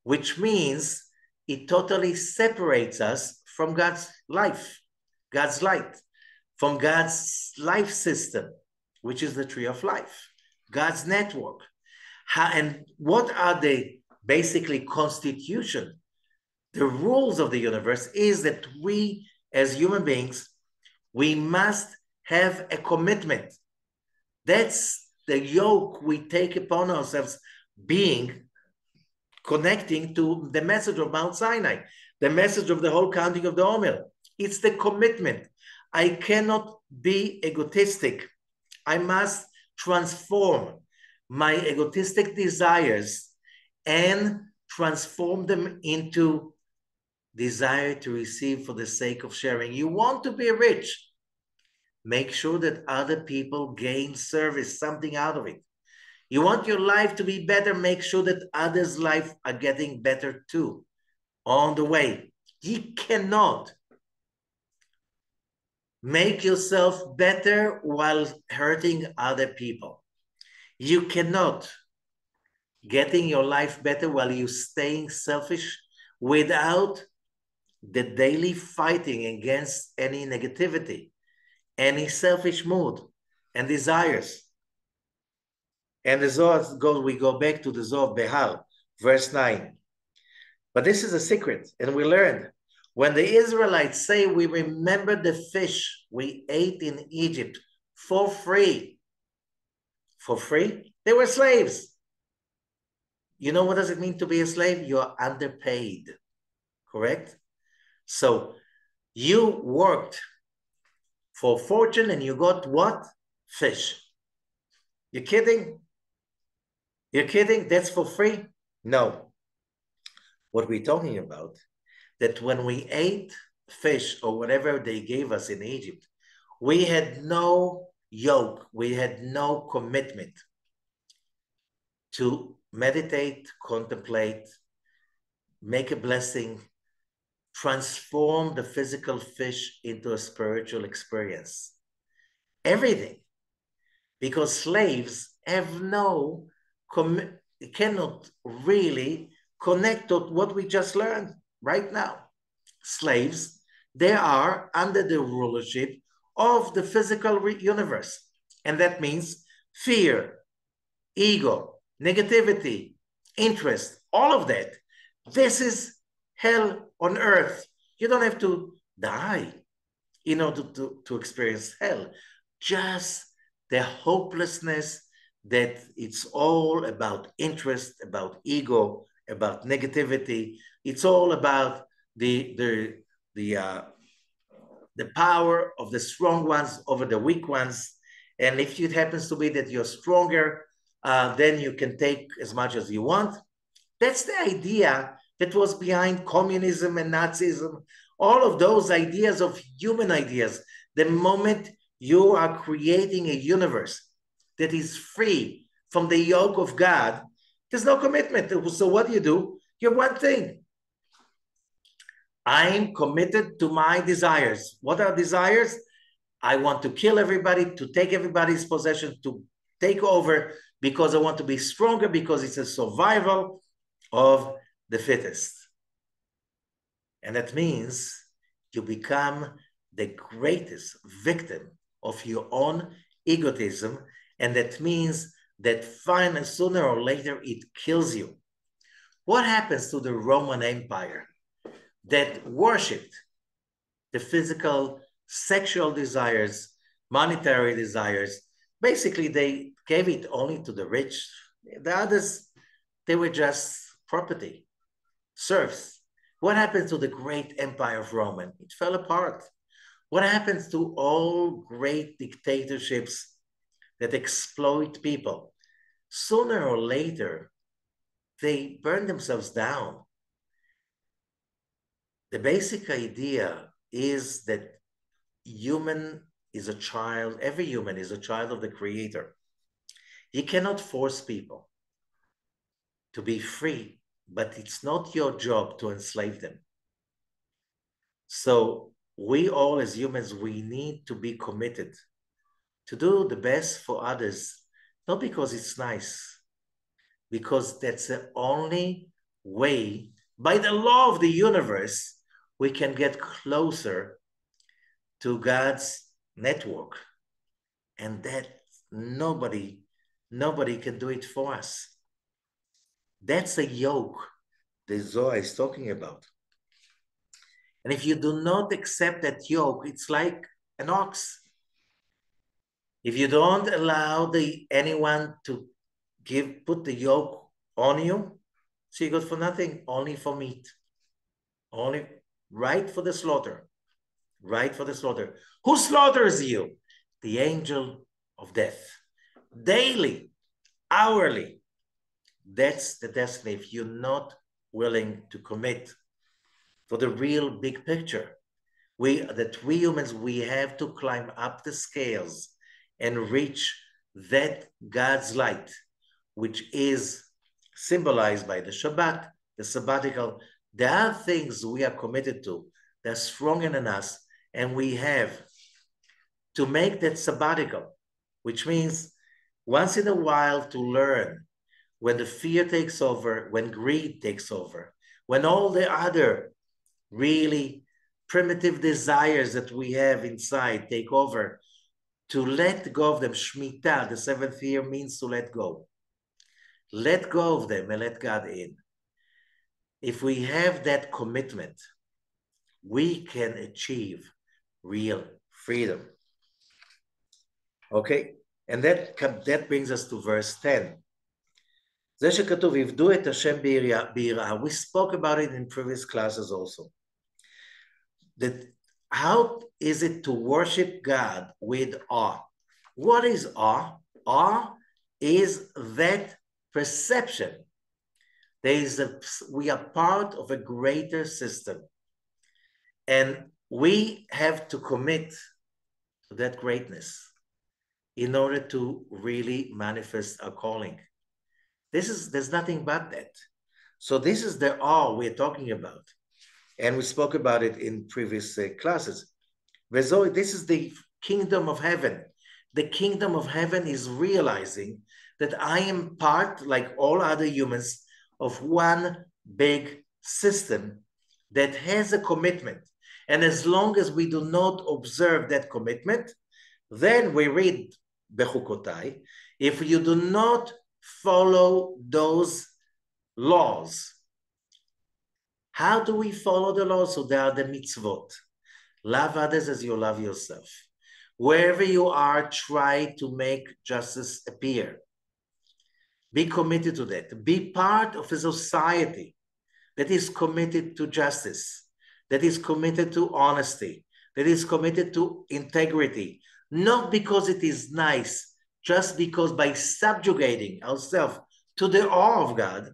which means it totally separates us from God's life, God's light, from God's life system, which is the tree of life, God's network. And what are the basically constitution, the rules of the universe is that we as human beings, we must have a commitment. That's the yoke we take upon ourselves, connecting to the message of Mount Sinai, the message of the whole counting of the Omer. It's the commitment. I cannot be egotistic. I must transform my egotistic desires and transform them into desire to receive for the sake of sharing. You want to be rich. Make sure that other people gain service, something out of it. You want your life to be better. Make sure that others' life are getting better too on the way. You cannot make yourself better while hurting other people. You cannot getting your life better while you're staying selfish without the daily fighting against any negativity, any selfish mood and desires. And the Zohar goes, we go back to the Zohar BeHar, verse 9. But this is a secret, and we learned. When the Israelites say, we remember the fish we ate in Egypt for free. For free? They were slaves. You know what does it mean to be a slave? You are underpaid, correct? So you worked for fortune and you got what? Fish. You're kidding? You're kidding? That's for free? No. What we're talking about, that when we ate fish or whatever they gave us in Egypt, we had no yoke, we had no commitment to meditate, contemplate, make a blessing, transform the physical fish into a spiritual experience. Everything. Because slaves have no, cannot really connect to what we just learned right now. Slaves, they are under the rulership of the physical universe. And that means fear, ego, negativity, interest, all of that. This is hell on earth. You don't have to die in order to experience hell. Just the hopelessness that it's all about interest, about ego, about negativity. It's all about the power of the strong ones over the weak ones. And if it happens to be that you're stronger, then you can take as much as you want. That's the idea that was behind communism and Nazism, all of those ideas of human ideas. The moment you are creating a universe that is free from the yoke of God, there's no commitment. So what do? You have one thing. I'm committed to my desires. What are desires? I want to kill everybody, to take everybody's possessions, to take over because I want to be stronger, because it's a survival of the fittest. And that means you become the greatest victim of your own egotism. And that means that finally, sooner or later, it kills you. What happens to the Roman Empire that worshipped the physical, sexual desires, monetary desires? Basically, they gave it only to the rich. The others, they were just property, serfs. What happened to the great empire of Rome? It fell apart. What happens to all great dictatorships that exploit people? Sooner or later, they burn themselves down. The basic idea is that human is a child, every human is a child of the Creator. You cannot force people to be free, but it's not your job to enslave them. So we all as humans, we need to be committed to do the best for others, not because it's nice, because that's the only way, by the law of the universe, we can get closer to God's network. And that nobody can do it for us. That's a yoke the Zohar is talking about. And if you do not accept that yoke, it's like an ox. If you don't allow anyone to put the yoke on you, so you go for nothing, only for meat. Only right for the slaughter. Right for the slaughter. Who slaughters you? The angel of death. Daily, hourly. That's the destiny if you're not willing to commit for the real big picture. That we humans, we have to climb up the scales and reach that God's light, which is symbolized by the Shabbat, the sabbatical. There are things we are committed to, they're stronger than us, and we have to make that sabbatical, which means once in a while to learn when the fear takes over, when greed takes over, when all the other really primitive desires that we have inside take over, to let go of them. Shemitah, the seventh year, means to let go. Let go of them and let God in. If we have that commitment, we can achieve real freedom. Okay? And that brings us to verse 10. זה שכתוב, עבדו את השם ביראה. We spoke about it in previous classes also. That how is it to worship God with awe? What is awe? Awe is that perception. We are part of a greater system. And we have to commit to that greatness in order to really manifest our calling. There's nothing but that. So this is the awe we're talking about. And we spoke about it in previous classes. This is the kingdom of heaven. The kingdom of heaven is realizing that I am part, like all other humans, of one big system that has a commitment. And as long as we do not observe that commitment, then we read BeHukotai. If you do not follow those laws, how do we follow the laws? So there are the mitzvot. Love others as you love yourself. Wherever you are, try to make justice appear. Be committed to that. Be part of a society that is committed to justice, that is committed to honesty, that is committed to integrity, not because it is nice, just because by subjugating ourselves to the awe of God,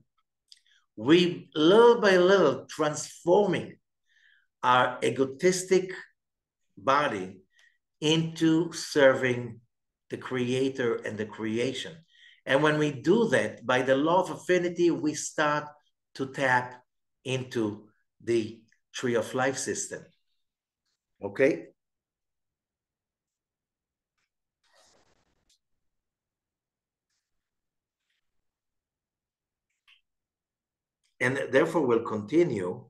we little by little transforming our egotistic body into serving the Creator and the creation. And when we do that, by the law of affinity, we start to tap into the tree of life system. Okay? And therefore, we'll continue.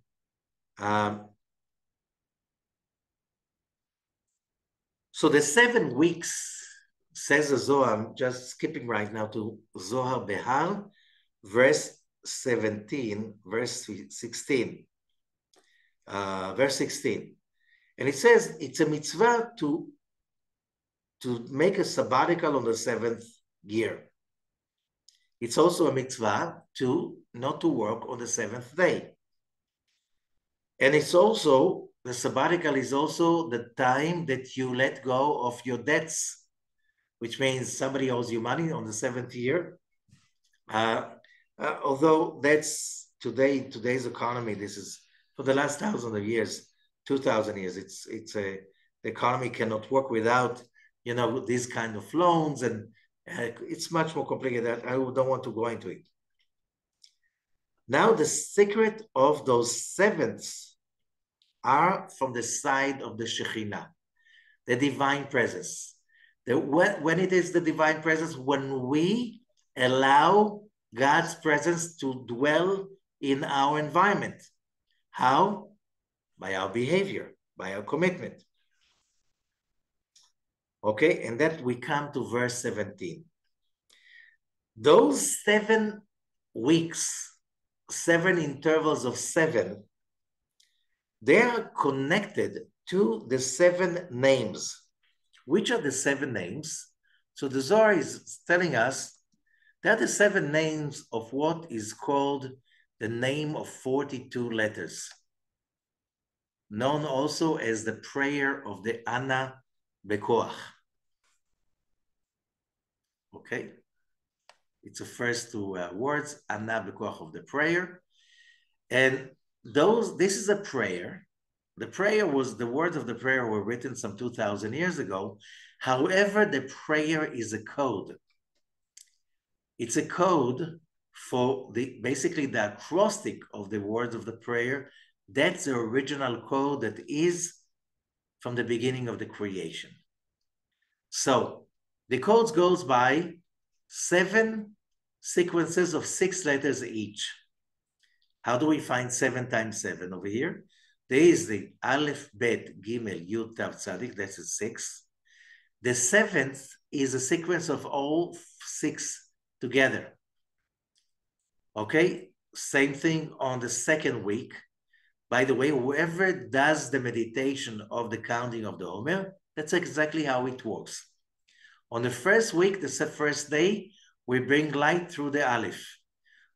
So the 7 weeks, says the Zohar, I'm just skipping right now to Zohar BeHar, verse 17, verse 16. Verse 16. And it says, it's a mitzvah to make a sabbatical on the 7th year. It's also a mitzvah not to work on the 7th day. And it's also, the sabbatical is also the time that you let go of your debts, which means somebody owes you money on the 7th year. Although that's today's economy, this is for the last 1,000 of years, 2,000 years, the economy cannot work without, these kind of loans, and it's much more complicated. I don't want to go into it. Now, the secret of those sevenths are from the side of the Shekhinah, the divine presence. When it is the divine presence, when we allow God's presence to dwell in our environment. How? By our behavior, by our commitment. Okay, and that we come to verse 17. Those 7 weeks, 7 intervals of 7, they are connected to the 7 names. Which are the 7 names? So the Zohar is telling us that the 7 names of what is called the name of 42 letters, known also as the prayer of the Ana Bekoach. Okay? It's the first 2 words, Ana Bekoach, of the prayer. And this is a prayer. The words of the prayer were written some 2,000 years ago. However, the prayer is a code. It's a code for basically the acrostic of the words of the prayer. That's the original code that is from the beginning of the creation. So the code goes by 7 sequences of 6 letters each. How do we find 7 times 7 over here? There is the Aleph, Bet, Gimel, Yud, Tav, Tzadik, that's a 6. The 7th is a sequence of all 6 together. Okay, same thing on the 2nd week. By the way, whoever does the meditation of the counting of the Omer, that's exactly how it works. On the 1st week, the 1st day, we bring light through the Aleph.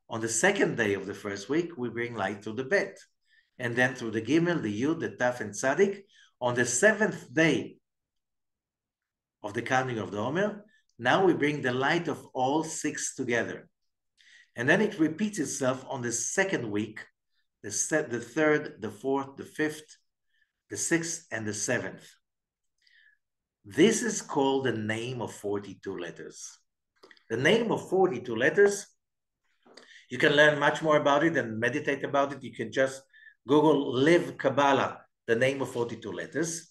On the 2nd day of the 1st week, we bring light through the Bet. And then through the Gimel, the Yud, the Taf, and Tzadik. On the 7th day of the counting of the Omer, now we bring the light of all 6 together. And then it repeats itself on the 2nd week, the 3rd, the 4th, the 5th, the 6th, and the 7th. This is called the name of 42 letters. The name of 42 letters, you can learn much more about it and meditate about it. You can just Google Live Kabbalah, the name of 42 letters,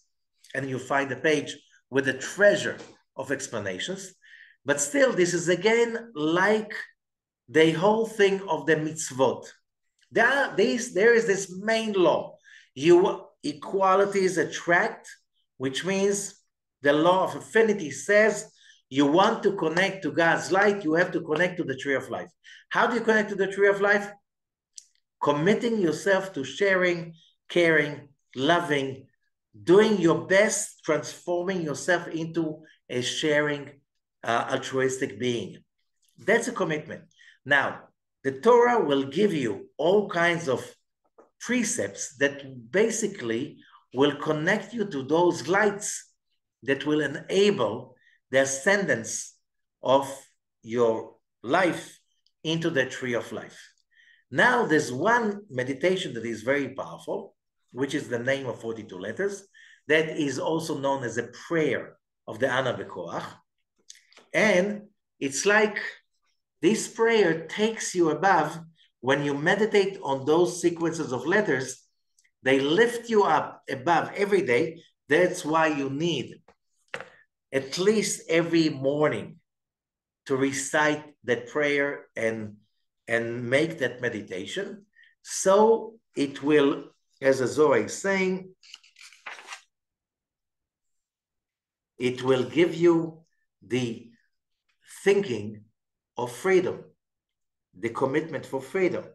and you'll find a page with a treasure of explanations. But still, this is again like the whole thing of the mitzvot. There is this main law. Equalities attract, which means the law of affinity says you want to connect to God's light, you have to connect to the tree of life. How do you connect to the tree of life? Committing yourself to sharing, caring, loving, doing your best, transforming yourself into a sharing, altruistic being. That's a commitment. Now, the Torah will give you all kinds of precepts that basically will connect you to those lights that will enable the ascendance of your life into the tree of life. Now, there's one meditation that is very powerful, which is the name of 42 letters, that is also known as a prayer of the Ana Bekoach. And it's like this prayer takes you above. When you meditate on those sequences of letters, they lift you up above every day. That's why you need at least every morning to recite that prayer and make that meditation. So it will, as the Zohar is saying, it will give you the thinking of freedom, the commitment for freedom.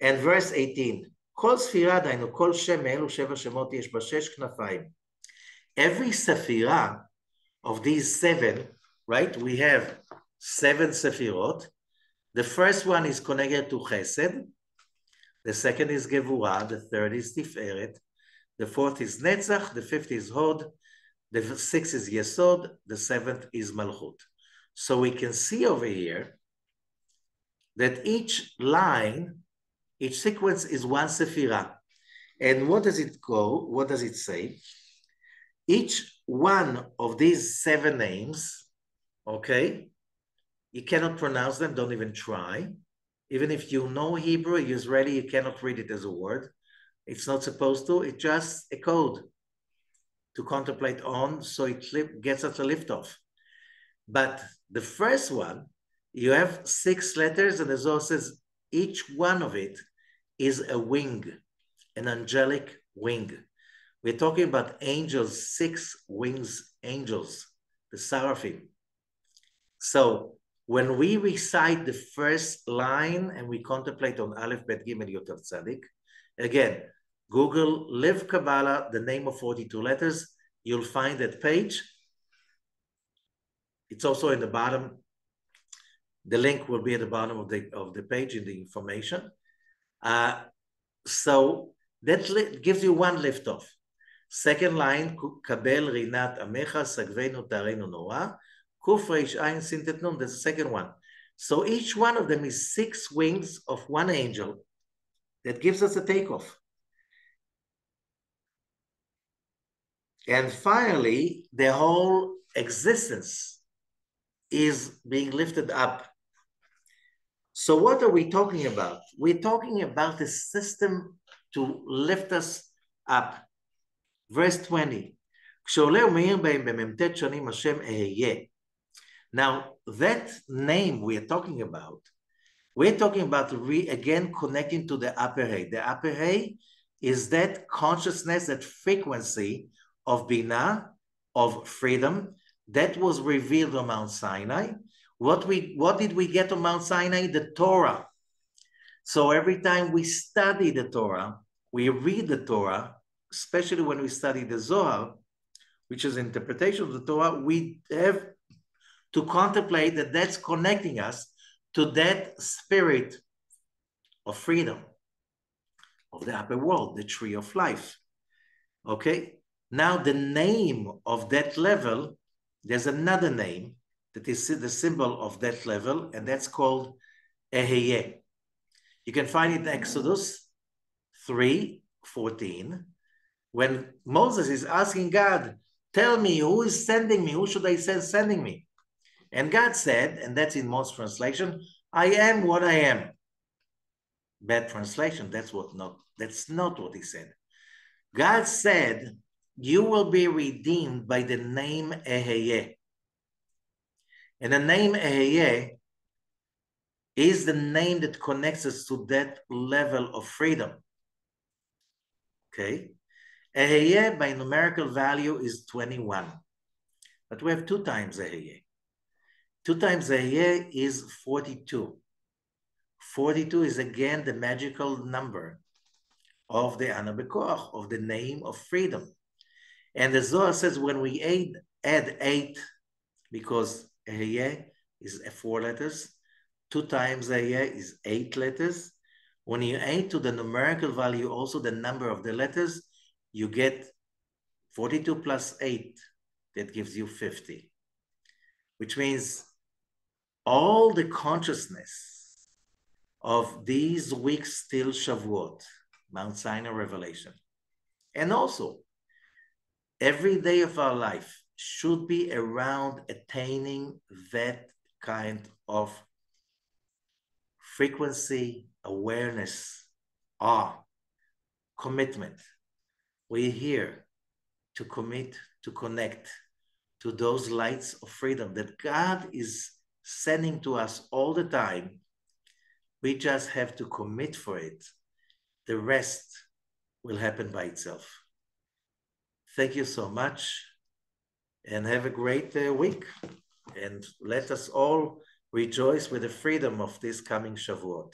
And verse 18, כל ספירה, דהיינו, כל שם מאלו 7 שמות יש בה 6 כנפיים. Every ספירה of these 7, right? We have 7 sefirot. The first one is connected to Chesed. The second is Gevurah. The third is Tiferet. The fourth is Netzach. The fifth is Hod. The sixth is Yesod. The seventh is Malchut. So we can see over here that each line, each sequence is one Sefirah. And what does it go? What does it say? Each one of these 7 names, okay, you cannot pronounce them, don't even try. Even if you know Hebrew, Israeli, you cannot read it as a word. It's not supposed to, it's just a code to contemplate on, so it gets us a liftoff. But the first one, you have 6 letters, and the Zohar says each one of it is a wing, an angelic wing. We're talking about angels, 6 wings angels, the seraphim. So when we recite the first line and we contemplate on Aleph, Bet, Gimel, Yud, Tav, Tzadik, again, Google Live Kabbalah, the name of 42 letters, you'll find that page. It's also in the bottom. The link will be at the bottom of the page in the information. So that gives you one liftoff. Second line, Kabel Rinat Amecha Sagvenu Tarenu Noah, Kuf Reish Ayin Sintet Nun, that's the second one. So each one of them is 6 wings of one angel, that gives us a takeoff. And finally, the whole existence is being lifted up. So what are we talking about? We're talking about a system to lift us up. Verse 20. Now, that name we're talking about again connecting to the upper hay. The upper hay is that consciousness, that frequency of Binah, of freedom, that was revealed on Mount Sinai. What did we get on Mount Sinai? The Torah. So every time we study the Torah, we read the Torah, especially when we study the Zohar, which is interpretation of the Torah, we have to contemplate that that's connecting us to that spirit of freedom, of the upper world, the tree of life. Okay? Now the name of that level, there's another name that is the symbol of that level, and that's called Eheyeh. You can find it in Exodus 3:14, when Moses is asking God, tell me, who is sending me? Who should I send sending me? And God said, and that's in most translation, I am what I am. Bad translation, that's not what he said. God said, you will be redeemed by the name Eheyeh. And the name Eheyeh is the name that connects us to that level of freedom. Okay? Eheyeh by numerical value is 21. But we have 2 times Eheyeh. 2 times Eheyeh is 42. 42 is again the magical number of the Ana Bekoach, of the name of freedom. And the Zohar says when we add 8, because Eheyeh is 4 letters, 2 times Eheyeh is 8 letters. When you add to the numerical value also the number of the letters, you get 42 plus 8, that gives you 50. Which means all the consciousness of these weeks till Shavuot, Mount Sinai revelation, and also every day of our life should be around attaining that kind of frequency, awareness, awe, commitment. We're here to commit, to connect to those lights of freedom that God is sending to us all the time. We just have to commit for it. The rest will happen by itself. Thank you so much, and have a great week. And let us all rejoice with the freedom of this coming Shavuot.